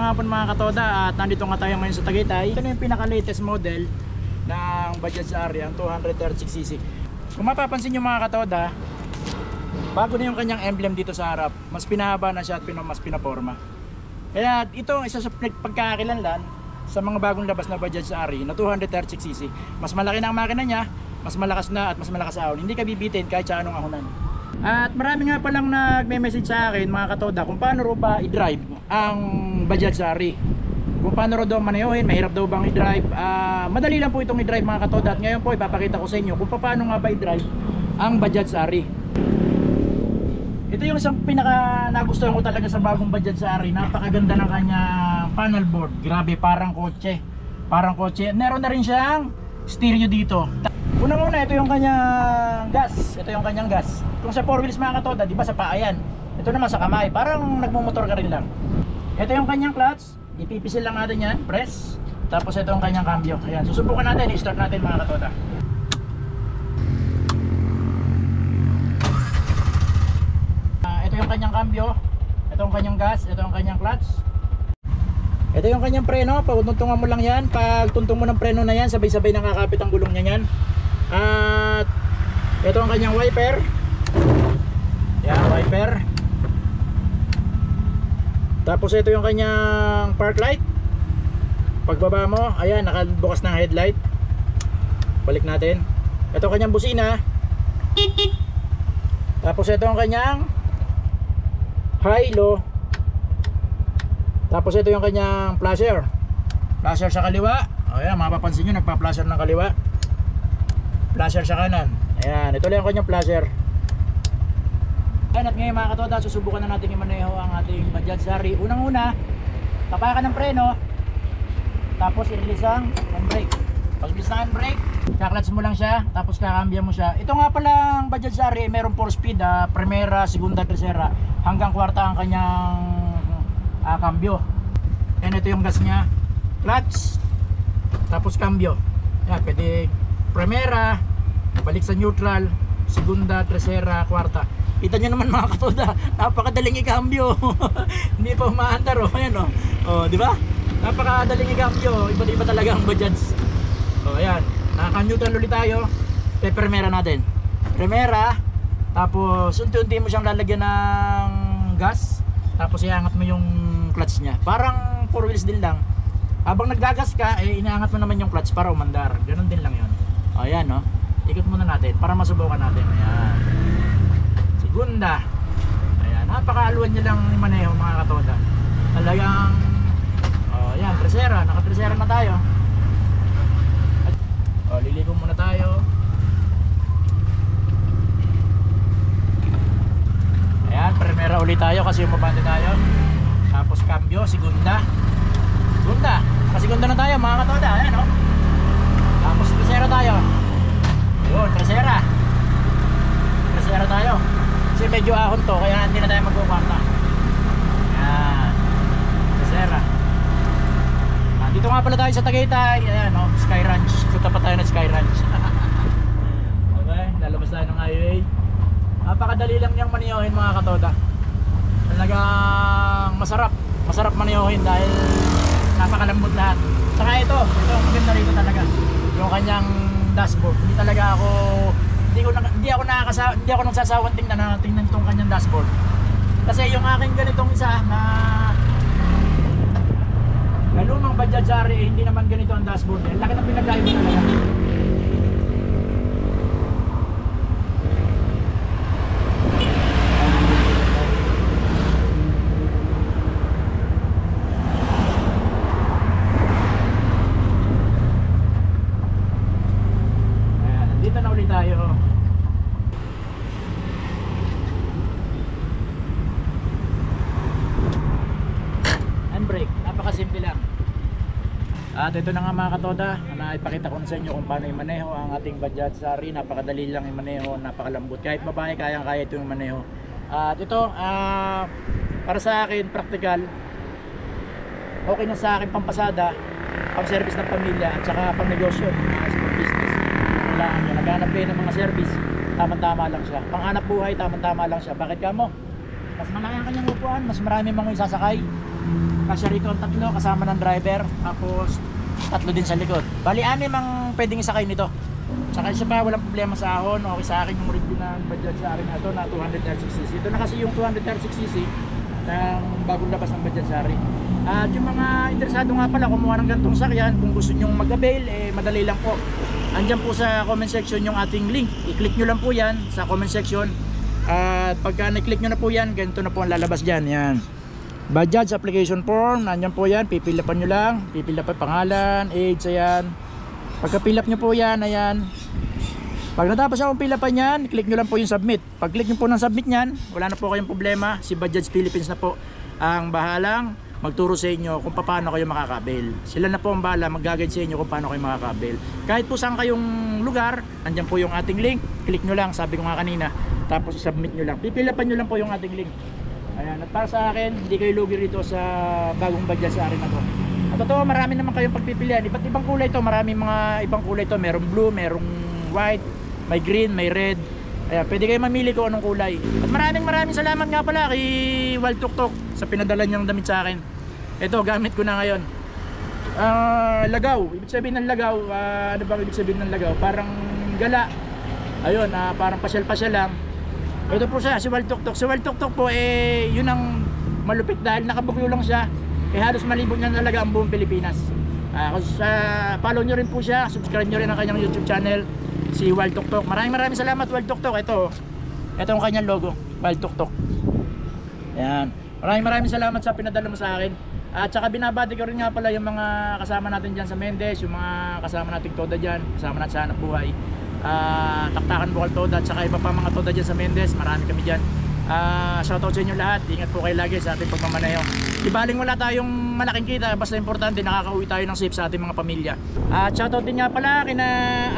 magandang hapon mga katoda at nandito nga tayo ngayon sa Tagaytay. Ito na yung pinaka-latest model ng Bajaj Ari, ang 236cc. Kung mapapansin nyo mga katoda, bago na yung kanyang emblem dito sa harap. Mas pinahaba na siya at mas pinaporma. Kaya ito isa sa pagkakakilanlan sa mga bagong labas na Bajaj Ari na 236cc. Mas malaki na ang makina niya, mas malakas na at mas malakas ahon. Hindi ka bibitin kahit sa anong ahonan. At marami nga palang nagme-message sa akin mga katoda kung paano ro ba i-drive ang Bajaj Ari. Kung paano ro daw manehohin, mahirap daw bang i-drive. Madali lang po itong i-drive mga katoda. At ngayon po ipapakita ko sa inyo kung paano nga ba i-drive ang Bajaj Ari. Ito yung isang pinaka nagustuhan ko talaga sa bagong Bajaj Ari. Napakaganda ng kanyang panel board. Grabe, parang kotse. Parang kotse. Meron na rin siyang stereo dito. Una-una, ito yung kanyang gas. Ito yung kanyang gas. Kung sa 4 wheels mga katoda, di ba sa paa yan? Ito naman sa kamay. Parang nagmumotor ka rin lang. Ito yung kanyang clutch. Ipipisil lang natin yan. Press. Tapos ito yung kanyang cambio. Ayan. Susubukan natin. I-start natin mga katoda. Ito yung kanyang cambio. Ito yung kanyang gas. Ito yung kanyang clutch. Ito yung kanyang preno. Pagtuntungan mo lang yan. Pag tuntong mo ng preno na yan, sabay-sabay nakakapit ang gulong niya yan. At ito ang kanyang wiper. Yan, wiper. Tapos ito yung kanyang park light. Pagbaba mo, ayan, nakabukas ng headlight. Balik natin. Ito ang kanyang busina. Tapos ito ang kanyang high, low. Tapos ito yung kanyang flasher. Flasher sa kaliwa. Ayan, mapapansin nyo, nagpa-flasher ng kaliwa. Flasher sa kanan. Ayan, ito lang yung kanyang flasher. Ayan, at ngayon mga katoda, susubukan na natin i-maneho ang ating Bajaj Ari. Unang-una, tapakan ng preno. Tapos i-release ang handbrake. Pag-release ng handbrake, kaklats mo lang siya. Tapos kakambya mo siya. Ito nga palang Bajaj Ari, mayroong 4 speed. Primera, segunda, tercera. Hanggang kwarta ang kanyang cambio. Yan, ito yung gas niya. Clutch. Tapos cambio. Yan, pwede primera, balik sa neutral, segunda, tercera, kwarta. Kita nyo naman mga katoda, napakadaling i-cambio. Hindi pa umaandar, oh. Ayan, oh. Oh, di ba? Napakadaling i-cambio. Iba-iba talaga ang Bajaj. Oh, ayan. Naka-neutral ulit tayo. Primera natin. Primera, tapos unti-unti mo siyang lalagyan ng gas. Tapos iangat mo yung clutch niya. Parang 4 wheels din lang. Habang naggagas ka, inaangat mo naman yung clutch para umandar. Ganun din lang yun. O, ayan, no? Ikot muna natin para masubukan natin. Ayan. Segunda. Ayan. Napakaaluan niya lang maneho mga katoda. Talagang, o, ayan, tercera. Naka-tercera na tayo. O, liliko muna tayo. Ayan, primera ulit tayo kasi umabante tayo. Tapos cambio, segunda. Segunda, naka-segunda na tayo mga katoda. Ayan, o. Tapos tercera tayo. Yun, tercera. Tercera tayo. Kasi medyo ahon to, kaya hindi na tayo magkukwarta. Ayan, tercera. Dito nga pala tayo sa Tagaytay. Ayan, o, Sky Ranch. Punta pa tayo ng Sky Ranch. Okay, lalabas tayo ng highway. Napakadali lang niyang maniyohin mga katoda. Talagang masarap maniyohin dahil napakalambot lahat. Saka ito ang maganda rito talaga. Yung kanyang dashboard. Hindi ako nagsasawang tingnan itong kanyang dashboard. Kasi yung aking ganitong isa na lumang Bajaj Ari, hindi naman ganito ang dashboard. Laki ng pinagkaiba talaga. Tayo. Handbrake, napakasimple lang. At ito na nga mga katoda, naipakita ko na sa inyo kung paano i-maneho ang ating Bajaj Ari. Napakadali lang i-maneho, napakalambot. Kahit babae, kayang-kaya ito yung maneho. At ito, para sa akin, practical. Okay na sa akin pampasada, pang service ng pamilya at saka pang negosyo, small business. Kailangan nyo, naghanap kayo ng mga service, tamang-tama lang siya. Panghanap buhay, tamang-tama lang siya. Bakit ka mo? Mas malaki ang kanyang upuan, mas marami mga isasakay. Kasya rito ang tatlo kasama ng driver. Tapos tatlo din sa likod. Bali, 6 ang pwedeng isakay nito. Saka isa pa, walang problema sa ahon. Okay sa akin yung review ng Bajaj Sari na ito na 236cc. Ito na kasi yung 236cc ng bagong labas ng Bajaj Sari. At yung mga interesado nga pala kumuha ng gantong sakyan, kung gusto nyo mag-avail, madali lang po. Andyan po sa comment section yung ating link. I-click nyo lang po yan sa comment section. At pagka na-click nyo na po yan, ganito na po ang lalabas dyan. Yan. Bajaj application form, nandyan po yan. Pipilapan nyo lang. Pipilapan pangalan, age, ayan. Pagka fill up nyo po yan, ayan. Pag natapos akong fill upan yan, click nyo lang po yung submit. Pag click nyo po ng submit yan, wala na po kayong problema. Si Bajaj Philippines na po ang bahalang magturo sa inyo kung paano kayo makakabel. Sila na po ang bahala mag-guide sa inyo kung paano kayo makakabel. Kahit po saan kayong lugar, andyan po yung ating link. Click nyo lang, sabi ko nga kanina. Tapos submit nyo lang. Pipilapan nyo lang po yung ating link. Ayan, at para sa akin, hindi kayo lugi rito sa bagong Bajaj Sari na to. At totoo, marami naman kayong pagpipilian. Iba't ibang kulay to, maraming mga ibang kulay to. Merong blue, merong white, may green, may red. Ayan, pwede kayo mamili kung anong kulay. At maraming salamat nga pala kay Wild Tuktok sa pinadala niyang damit sa akin. Ito, gamit ko na ngayon. Lagaw, ibig sabihin ng lagaw, ano bang ibig sabihin ng lagaw? Parang gala. Ayun, parang pasyal-pasyal lang. Ito po siya, si Wild Tuktok. Si Wild Tuktok po, yun ang malupit dahil nakabukyo lang siya. Halos malibog niya talaga ang buong Pilipinas. Follow nyo rin po siya, subscribe nyo rin ang kanyang YouTube channel, si Wild Tuktok. Maraming salamat, Wild Tuktok. Ito ang kanyang logo, Wild Tuktok. Yan. Maraming salamat sa pinadala mo sa akin. At saka binabati ko rin nga pala yung mga kasama natin dyan sa Mendes, yung mga kasama nating Toda dyan, kasama natin sa Hanap Buhay. Taktakan Bukal Toda at saka iba pa mga Toda dyan sa Mendes, marami kami dyan. Shoutout sa inyo lahat, ingat po kayo lagi sa ating pagmamaneho. Ibaling wala tayong malaking kita, basta importante nakakauwi tayo ng safe sa ating mga pamilya. Shoutout din nga pala kina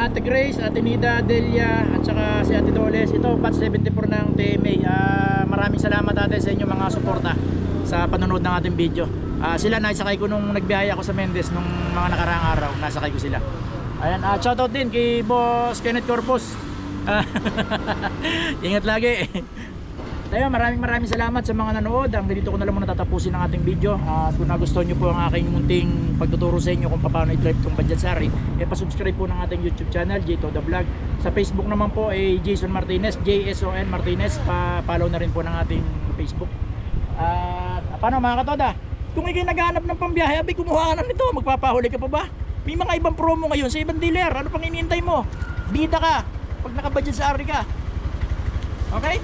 Ate Grace, Ate Nida, Delia at saka si Ate Doles. Ito Pat 74 ng TMA. Maraming salamat ate sa inyo mga suporta sa panonood ng ating video. Sila naisakay ko nung nagbiyahe ako sa Mendes nung mga nakaraang araw, nasakay ko sila. Ayan, shoutout din kay Boss Kenneth Corpus. Ingat lagi. Ayun, maraming salamat sa mga nanood. Hanggang dito ko na lang muna tatapusin ang ating video. Kung nagustuhan nyo po ang aking munting pagtuturo sa inyo kung paano i-drive itong Bajaj Sari, pasubscribe po ng ating YouTube channel, Jto The Vlog. Sa Facebook naman po ay Jason Martinez, JSON Martinez. Pa-follow na rin po ng ating Facebook. Paano mga katoda? Kung ikay naghahanap ng pambiyahe, abay kumuha ka na nito. Magpapahuli ka pa ba? May mga ibang promo ngayon sa ibang dealer. Ano pang inintay mo? Bida ka pag naka-Bajaj Sari ka. Okay?